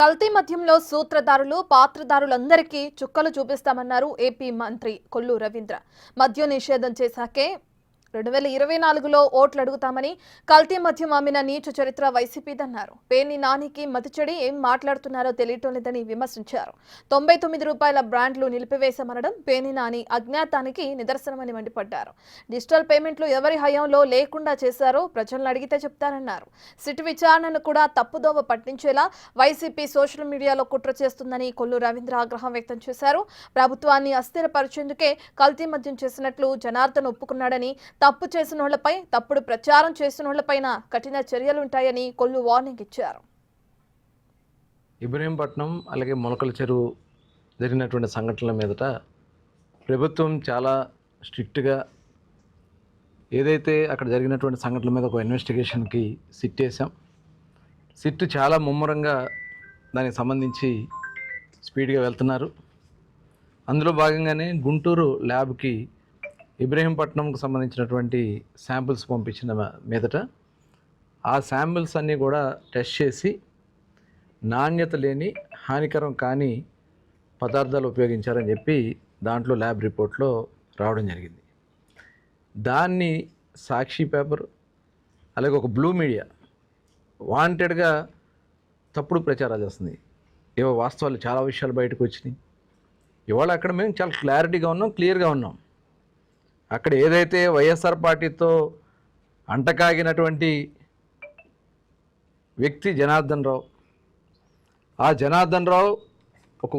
కల్తీ మద్యంలో సూత్రధారులు పాత్రధారులందరికీ చుక్కలు చూపిస్తామన్నారు ఏపీ మంత్రి కొల్లు రవీంద్ర. మద్యం నిషేధం చేశాకే 2024లో ఓట్లు అడుగుతామని, కల్తీ మద్యం అమ్మిన నీచ చరిత్ర వైసీపీదన్నారు. పేర్ని నానికి మతిచెడి ఏం మాట్లాడుతున్నారో తెలియటం లేదని విమర్శించారు. 99 రూపాయల బ్రాండ్లు నిలిపివేశామనడం పేర్ని నాని అజ్ఞాతానికి నిదర్శనమని మండిపడ్డారు. డిజిటల్ పేమెంట్లు ఎవరి హయాంలో లేకుండా చేశారో ప్రజలను అడిగితే చెప్తారన్నారు. సిట్ విచారణను కూడా తప్పుదోవ పట్టించేలా వైసీపీ సోషల్ మీడియాలో కుట్ర చేస్తుందని కొల్లు రవీంద్ర ఆగ్రహం వ్యక్తం చేశారు. ప్రభుత్వాన్ని అస్థిరపరిచేందుకే కల్తీ మద్యం చేసినట్లు జనార్దన్ ఒప్పుకున్నాడని, తప్పు చేసినోళ్లపై, తప్పుడు ప్రచారం చేసినోళ్లపైన కఠిన చర్యలుంటాయని కొల్లు వార్నింగ్ ఇచ్చారు. ఇబ్రహీంపట్నం అలాగే మొలకల చెరువు జరిగినటువంటి సంఘటనల మీదట ప్రభుత్వం చాలా స్ట్రిక్ట్గా ఏదైతే అక్కడ జరిగినటువంటి సంఘటనల మీద ఒక ఇన్వెస్టిగేషన్కి సిట్ వేసాం. సిట్ చాలా ముమ్మరంగా దానికి సంబంధించి స్పీడ్గా వెళ్తున్నారు. అందులో భాగంగానే గుంటూరు ల్యాబ్కి ఇబ్రహీంపట్నంకు సంబంధించినటువంటి శాంపిల్స్ పంపించిన మీదట ఆ శాంపిల్స్ అన్నీ కూడా టెస్ట్ చేసి నాణ్యత లేని హానికరం కాని పదార్థాలు ఉపయోగించారని చెప్పి దాంట్లో ల్యాబ్ రిపోర్ట్లో రావడం జరిగింది. దాన్ని సాక్షి పేపర్ అలాగే ఒక బ్లూ మీడియా వాంటెడ్గా తప్పుడు ప్రచారాలు చేస్తుంది. ఏవో వాస్తవాలు చాలా విషయాలు బయటకు వచ్చినాయి. ఇవాళ అక్కడ మేము చాలా క్లారిటీగా ఉన్నాం, క్లియర్గా ఉన్నాం. అక్కడ ఏదైతే వైఎస్ఆర్ పార్టీతో అంటకాగినటువంటి వ్యక్తి జనార్దన్ రావు, ఆ జనార్దన్ రావు ఒక